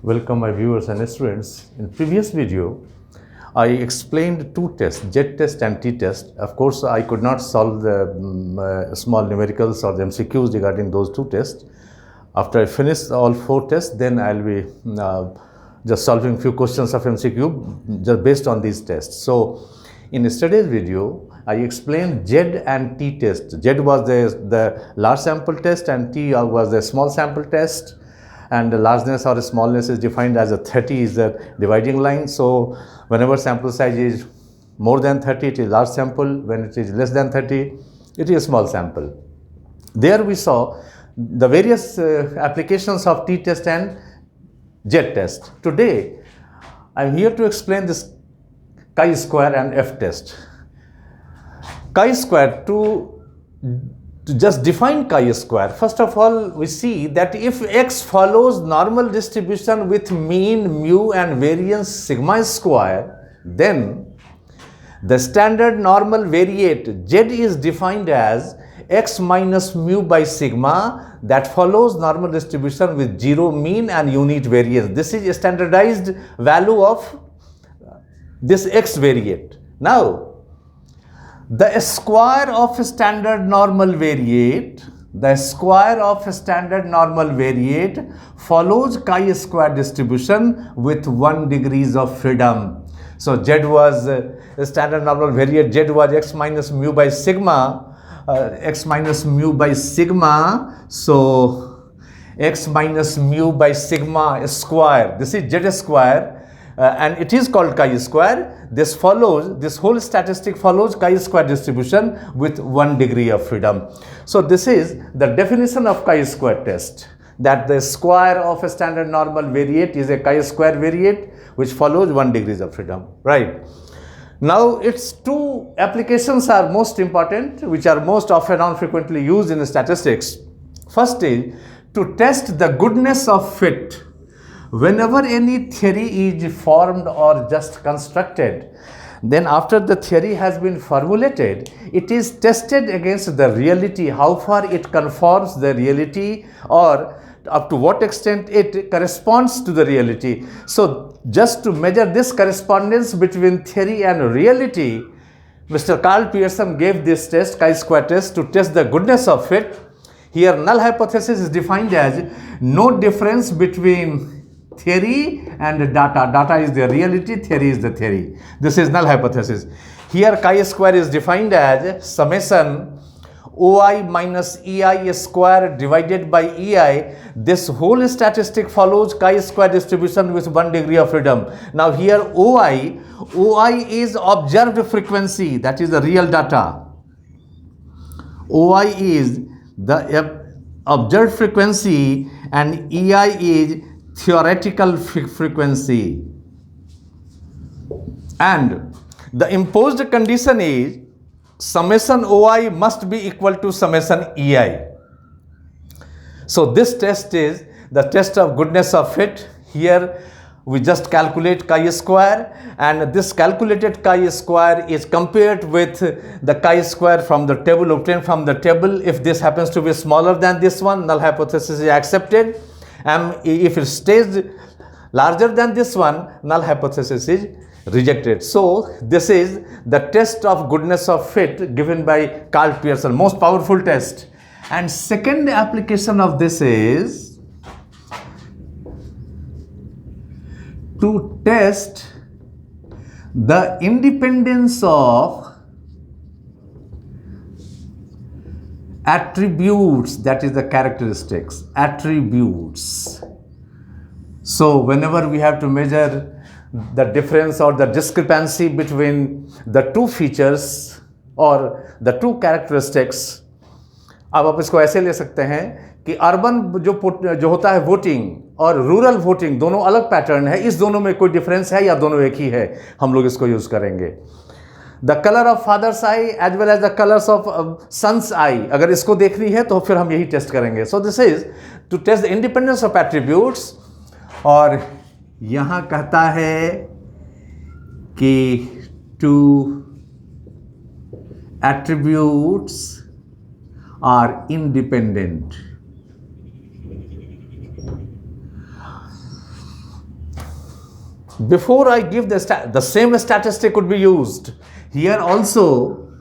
Welcome my viewers and students. In previous video, I explained two tests, Z test and T test. Of course, I could not solve the small numericals or the MCQs regarding those two tests. After I finish all four tests, then I'll be just solving few questions of MCQ just based on these tests. So, in yesterday's video, I explained Z and T test. Z was the large sample test and T was the small sample test. And the largeness or smallness is defined as a 30 is the dividing line. So whenever sample size is more than 30, it is large sample. When it is less than 30, it is small sample. There we saw the various applications of T test and Z test. Today, I am here to explain this chi-square and F test. Chi-square, to just define chi-square, first of all, we see that if X follows normal distribution with mean, mu and variance sigma square, then the standard normal variate Z is defined as X minus mu by sigma that follows normal distribution with zero mean and unit variance. This is a standardized value of this X variate. Now, the square of standard normal variate, follows chi-square distribution with 1 degrees of freedom. So Z was standard normal variate, Z was X minus mu by sigma, so X minus mu by sigma square, this is Z square. And it is called chi-square. This whole statistic follows chi-square distribution with 1 degree of freedom. So this is the definition of chi-square test, that the square of a standard normal variate is a chi-square variate which follows 1 degrees of freedom, right? Now its two applications are most important, which are most often and frequently used in statistics. First is to test the goodness of fit. Whenever any theory is formed or just constructed, then after the theory has been formulated, it is tested against the reality, how far it conforms the reality or up to what extent it corresponds to the reality. So just to measure this correspondence between theory and reality, Mr. Karl Pearson gave this test, chi-square test, to test the goodness of fit. Here null hypothesis is defined as no difference between theory and data. Data is the reality, theory is the theory. This is null hypothesis. Here chi-square is defined as summation OI minus EI square divided by EI. This whole statistic follows chi-square distribution with 1 degree of freedom. Now here OI is observed frequency, that is the real data. OI is the observed frequency and EI is theoretical frequency, and the imposed condition is summation OI must be equal to summation EI. So this test is the test of goodness of fit. Here we just calculate chi-square, and this calculated chi-square is compared with the chi-square from the table, obtained from the table. If this happens to be smaller than this one, null hypothesis is accepted. And if it stays larger than this one, null hypothesis is rejected. So this is the test of goodness of fit given by Karl Pearson, most powerful test. And second application of this is to test the independence of attributes, that is the characteristics, attributes. So whenever we have to measure the difference or the discrepancy between the two features or the two characteristics, अब आप इसको ऐसे ले सकते हैं कि urban जो होता है वोटिंग और रूरल वोटिंग दोनों अलग पैटर्न है, इस दोनों में कोई डिफरेंस है या दोनों एक ही है, हम लोग इसको यूज करेंगे. The colour of father's eye as well as the colours of sons' eye, अगर इसको देखनी है तो फिर हम यही टेस्ट करेंगे. So this is to test the independence of attributes. और यहां कहता है कि two attributes are independent. before I give the same statistic could be used. Here also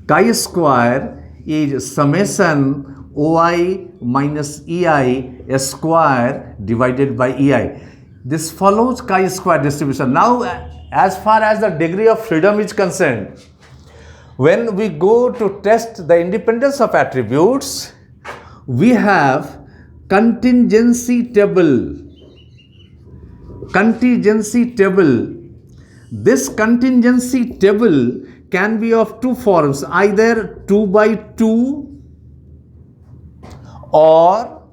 chi square is summation OI minus EI square divided by EI. This follows chi square distribution. Now, as far as the degree of freedom is concerned, when we go to test the independence of attributes, we have contingency table. Contingency table. This contingency table can be of two forms, either 2 by 2 or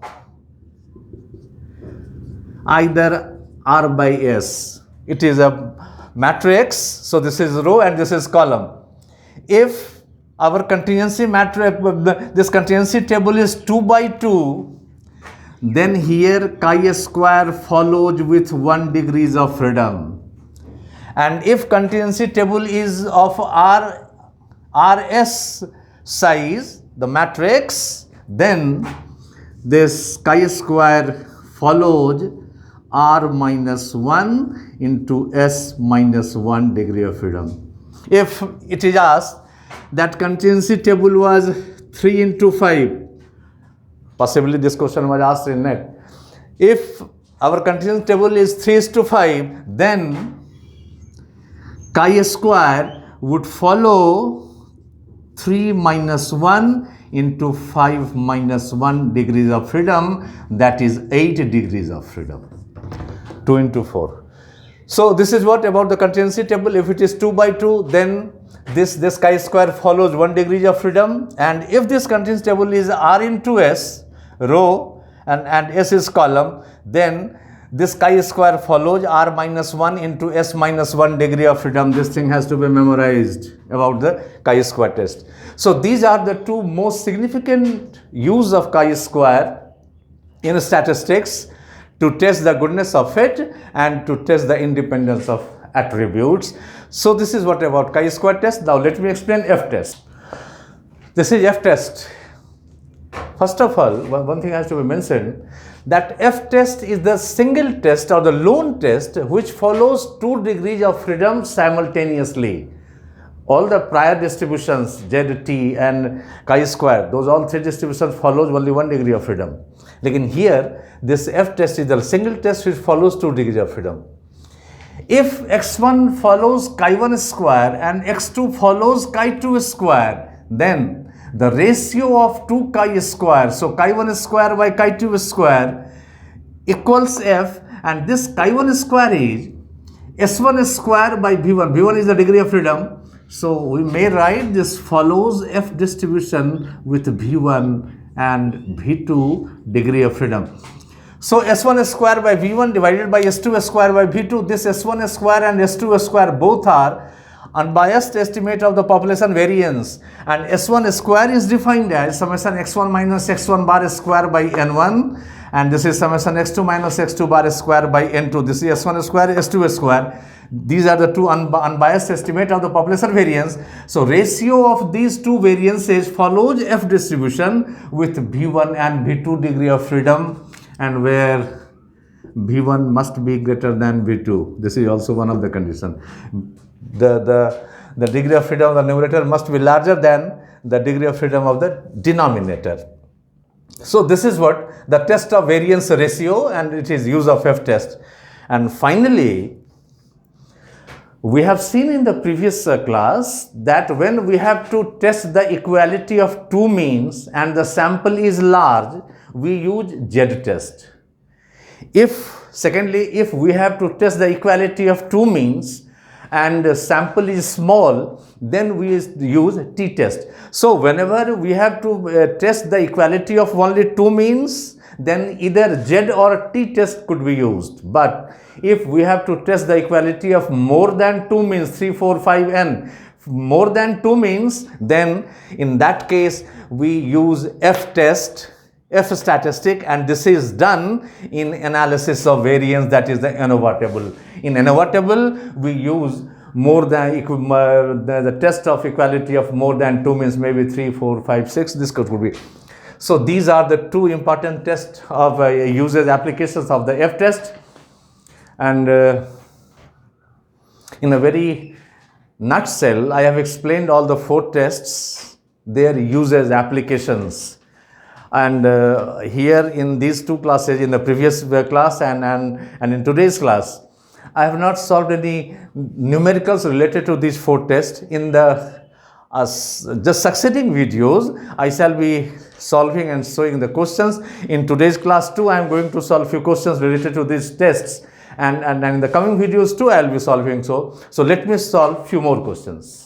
either R by S. It is a matrix, so this is row and this is column. If our contingency matrix, this contingency table is 2 by 2, then here chi square follows with 1 degrees of freedom. And if contingency table is of RS size, the matrix, then this chi square follows R minus 1 into S minus 1 degree of freedom. If it is asked that contingency table was 3 into 5, possibly this question was asked in NET. If our contingency table is 3:5, then chi square would follow 3 minus 1 into 5 minus 1 degrees of freedom, that is 8 degrees of freedom. 2 into 4. So this is what about the contingency table. If it is 2 by 2, then this chi square follows 1 degree of freedom. And if this contingency table is R into S, row, and S is column, then this chi square follows R minus 1 into S minus 1 degree of freedom. This thing has to be memorized about the chi square test. So these are the two most significant use of chi square in statistics, to test the goodness of fit and to test the independence of attributes. So this is what about chi square test. Now let me explain F test. This is F test. First of all, one thing has to be mentioned, that F test is the single test or the lone test which follows 2 degrees of freedom simultaneously. All the prior distributions, Z, T and chi square, those all three distributions follows only 1 degree of freedom. Lekin here, this F test is the single test which follows 2 degrees of freedom. If x1 follows chi1 square and x2 follows chi2 square, then the ratio of 2 chi square, so chi1 square by chi2 square equals F, and this chi1 square is S1 square by V1. V1 is the degree of freedom. So we may write this follows F distribution with V1 and V2 degree of freedom. So S1 square by V1 divided by S2 square by V2. This S1 square and S2 square both are unbiased estimate of the population variance, and S1 square is defined as summation x1 minus x1 bar square by n1, and this is summation x2 minus x2 bar square by n2. This is S1 square, S2 square. These are the two unbiased estimate of the population variance. So ratio of these two variances follows F distribution with V1 and V2 degree of freedom, and where V1 must be greater than V2. This is also one of the conditions. The degree of freedom of the numerator must be larger than the degree of freedom of the denominator. So this is what the test of variance ratio, and it is use of F test. And finally, we have seen in the previous class that when we have to test the equality of two means and the sample is large, we use Z test. Secondly, if we have to test the equality of two means and the sample is small, then we use T test. So whenever we have to test the equality of only two means, then either Z or T test could be used. But if we have to test the equality of more than two means, 3, 4, 5, n, more than two means, then in that case we use F test, F statistic, and this is done in analysis of variance, that is the ANOVA table. In ANOVA table, we use more than the test of equality of more than two means, maybe 3, 4, 5, 6, this could be. So these are the two important tests of usage applications of the F test. And in a very nutshell, I have explained all the 4 tests, their uses, applications. And here in these 2 classes, in the previous class and in today's class, I have not solved any numericals related to these 4 tests. In the just succeeding videos, I shall be solving and showing the questions. In today's class too, I am going to solve few questions related to these tests, and in the coming videos too, I will be solving. So let me solve few more questions.